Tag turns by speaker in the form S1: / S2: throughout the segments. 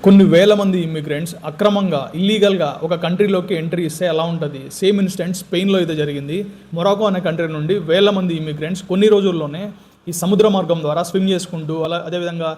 S1: కొన్ని వేల మంది ఇమ్మిగ్రెంట్స్ అక్రమంగా ఇల్లీగల్గా ఒక కంట్రీలోకి ఎంట్రీ ఇస్తే ఎలా ఉంటుంది. సేమ్ ఇన్సిడెంట్ స్పెయిన్లో అయితే జరిగింది. మొరాకో అనే కంట్రీ నుండి వేల మంది ఇమ్మిగ్రెంట్స్ కొన్ని రోజుల్లోనే ఈ సముద్ర మార్గం ద్వారా స్విమ్ చేసుకుంటూ అదేవిధంగా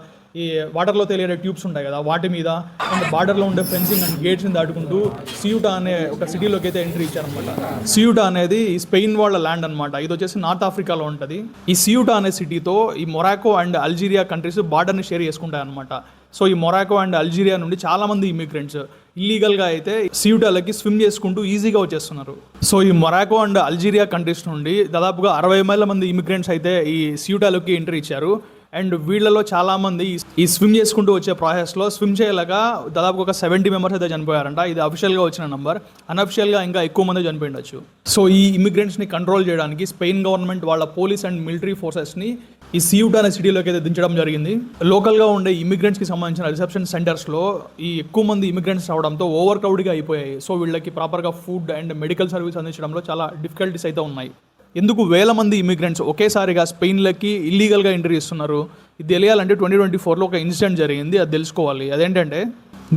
S1: ఈ వాటర్లో తెలియడే ట్యూబ్స్ ఉంటాయి కదా, వాటి మీద అండ్ బార్డర్లో ఉండే ఫెన్సింగ్ అండ్ గేట్స్ని దాటుకుంటూ సియూటా అనే ఒక సిటీలోకి అయితే ఎంట్రీ ఇచ్చారనమాట. సియూటా అనేది ఈ స్పెయిన్ వాళ్ళ ల్యాండ్ అనమాట. ఇది వచ్చేసి నార్త్ ఆఫ్రికాలో ఉంటుంది. ఈ సియూటా అనే సిటీతో ఈ మొరాకో అండ్ అల్జీరియా కంట్రీస్ బార్డర్ని షేర్ చేసుకుంటాయి అనమాట. సో ఈ మొరాకో అండ్ అల్జీరియా నుండి చాలామంది ఇమిగ్రెంట్స్ ఇల్లీగల్గా అయితే సియూటాలకి స్విమ్ చేసుకుంటూ ఈజీగా వచ్చేస్తున్నారు. సో ఈ మొరాకో అండ్ అల్జీరియా కంట్రీస్ నుండి దాదాపుగా 60,000 మంది ఇమిగ్రెంట్స్ అయితే ఈ సియూటాలోకి ఎంట్రీ ఇచ్చారు. అండ్ వీళ్ళలో చాలామంది ఈ స్విమ్ చేసుకుంటూ వచ్చే ప్రాసెస్లో స్విమ్ చేయలేక దాదాపు ఒక 70 మెంబర్స్ అయితే చనిపోయారంట. ఇది అఫీషియల్గా వచ్చిన నెంబర్. అన్అఫిషియల్గా ఇంకా ఎక్కువ మంది చనిపోయిండొచ్చు. సో ఈ ఇమిగ్రెంట్స్ని కంట్రోల్ చేయడానికి స్పెయిన్ గవర్నమెంట్ వాళ్ళ పోలీస్ అండ్ మిలిటరీ ఫోర్సెస్ని ఈ సియూటా అనే సిటీలోకి అయితే దించడం జరిగింది. లోకల్గా ఉండే ఇమిగ్రెంట్స్కి సంబంధించిన రిసెప్షన్ సెంటర్స్లో ఈ ఎక్కువ మంది ఇమిగ్రెంట్స్ రావడంతో ఓవర్ క్రౌడ్గా అయిపోయాయి. సో వీళ్ళకి ప్రాపర్గా ఫుడ్ అండ్ మెడికల్ సర్వీస్ అందించడంలో చాలా డిఫికల్టీస్ అయితే ఉన్నాయి. ఎందుకు వేల మంది ఇమిగ్రెంట్స్ ఒకేసారిగా స్పెయిన్లోకి ఇల్లీగల్గా ఎంట్రీ ఇస్తున్నారు? ఇది తెలియాలంటే 2024లో ఒక ఇన్సిడెంట్ జరిగింది, అది తెలుసుకోవాలి. అదేంటంటే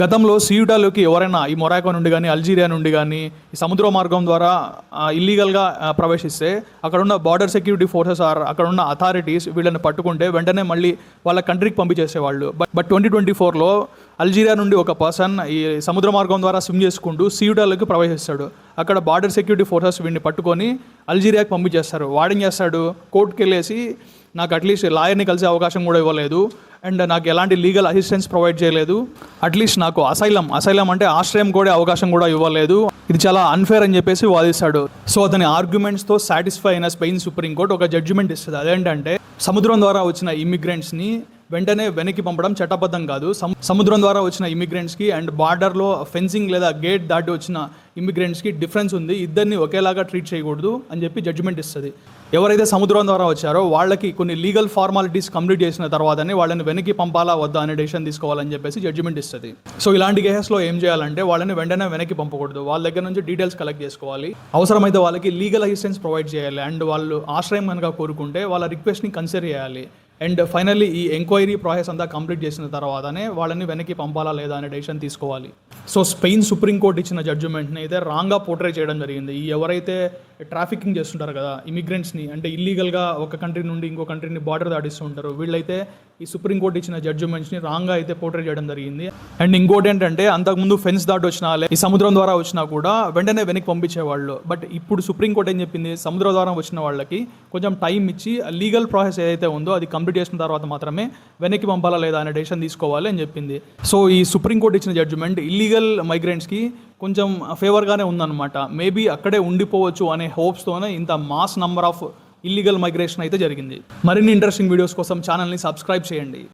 S1: గతంలో సియూటాలోకి ఎవరైనా ఈ మొరాకో నుండి కానీ అల్జీరియా నుండి కానీ ఈ సముద్ర మార్గం ద్వారా ఇల్లీగల్గా ప్రవేశిస్తే అక్కడున్న బార్డర్ సెక్యూరిటీ ఫోర్సెస్ అక్కడున్న అథారిటీస్ వీళ్ళని పట్టుకుంటే వెంటనే మళ్ళీ వాళ్ళ కంట్రీకి పంపించేసేవాళ్ళు. బట్ 2024లో అల్జీరియా నుండి ఒక పర్సన్ ఈ సముద్ర మార్గం ద్వారా స్విమ్ చేసుకుంటూ సియూటాలోకి ప్రవేశిస్తాడు. అక్కడ బార్డర్ సెక్యూరిటీ ఫోర్సెస్ వీడిని పట్టుకొని అల్జీరియాకి పంపించేస్తారు. వాడేం చేస్తాడు, కోర్టుకి వెళ్ళేసి నాకు అట్లీస్ట్ లాయర్ని కలిసే అవకాశం కూడా ఇవ్వలేదు అండ్ నాకు ఎలాంటి లీగల్ అసిస్టెన్స్ ప్రొవైడ్ చేయలేదు, అట్లీస్ట్ నాకు అసైలం అంటే ఆశ్రయం కూడా అవకాశం కూడా ఇవ్వలేదు, ఇది చాలా అన్ఫేర్ అని చెప్పేసి వాదిస్తాడు. సో అతని ఆర్గ్యుమెంట్స్తో సాటిస్ఫై అయిన స్పెయిన్ సుప్రీంకోర్టు ఒక జడ్జిమెంట్ ఇస్తుంది. అదేంటంటే సముద్రం ద్వారా వచ్చిన ఇమిగ్రెంట్స్ని వెంటనే వెనక్కి పంపడం చట్టబద్ధం కాదు. సముద్రం ద్వారా వచ్చిన ఇమిగ్రెంట్స్కి అండ్ బార్డర్లో ఫెన్సింగ్ లేదా గేట్ దాటి వచ్చిన ఇమిగ్రెంట్స్కి డిఫరెన్స్ ఉంది. ఇద్దరిని ఒకేలాగా ట్రీట్ చేయకూడదు అని చెప్పి జడ్జిమెంట్ ఇస్తుంది. ఎవరైతే సముద్రం ద్వారా వచ్చారో వాళ్ళకి కొన్ని లీగల్ ఫార్మాలిటీస్ కంప్లీట్ చేసిన తర్వాతనే వాళ్ళని వెనక్కి పంపాలా వద్దా అనే డెసిషన్ తీసుకోవాలని చెప్పేసి జడ్జిమెంట్ ఇస్తుంది. సో ఇలాంటి కేసెస్లో ఏం చేయాలంటే వాళ్ళని వెంటనే వెనక్కి పంపకూడదు. వాళ్ళ దగ్గర నుంచి డీటెయిల్స్ కలెక్ట్ చేసుకోవాలి. అవసరమైతే వాళ్ళకి లీగల్ అసిస్టెన్స్ ప్రొవైడ్ చేయాలి అండ్ వాళ్ళు ఆశ్రయం కనుక కోరుకుంటే వాళ్ళ రిక్వెస్ట్ని కన్సిడర్ చేయాలి. అండ్ ఫైనల్లీ ఈ ఎంక్వైరీ ప్రాసెస్ అంతా కంప్లీట్ చేసిన తర్వాతనే వాళ్ళని వెనక్కి పంపాలా లేదా అనే డెసిషన్ తీసుకోవాలి. సో స్పెయిన్ సుప్రీంకోర్టు ఇచ్చిన జడ్జిమెంట్ని అయితే రాంగ్గా పోర్ట్రే చేయడం జరిగింది. ఈ ఎవరైతే ట్రాఫికింగ్ చేస్తుంటారు కదా ఇమిగ్రెంట్స్ని, అంటే ఇల్లీగల్గా ఒక కంట్రీ నుండి ఇంకో కంట్రీని బార్డర్ దాటిస్తూ ఉంటారు, వీళ్ళైతే ఈ సుప్రీంకోర్టు ఇచ్చిన జడ్జిమెంట్స్ని రాంగ్గా అయితే పోర్ట్రే చేయడం జరిగింది. అండ్ ఇంకోటి ఏంటంటే అంతకుముందు ఫెన్స్ దాటి వచ్చినా ఈ సముద్రం ద్వారా వచ్చినా కూడా వెంటనే వెనక్కి పంపించేవాళ్ళు. బట్ ఇప్పుడు సుప్రీంకోర్టు ఏం చెప్పింది, సముద్రం ద్వారా వచ్చిన వాళ్ళకి కొంచెం టైం ఇచ్చి లీగల్ ప్రాసెస్ ఏదైతే ఉందో అది కంప్లీట్ చేసిన తర్వాత మాత్రమే వెనక్కి పంపాలా లేదా అనే డెసిషన్ తీసుకోవాలి అని చెప్పింది. సో ఈ సుప్రీంకోర్టు ఇచ్చిన జడ్జిమెంట్ ఇల్లీగల్ మైగ్రెంట్స్కి కొంచెం ఫేవర్గానే ఉందన్నమాట. మేబీ అక్కడే ఉండిపోవచ్చు అనే హోప్స్తోనే ఇంత mass number of illegal migration అయితే జరిగింది. మరిన్ని ఇంట్రెస్టింగ్ వీడియోస్ కోసం ఛానల్ని సబ్స్క్రైబ్ చేయండి.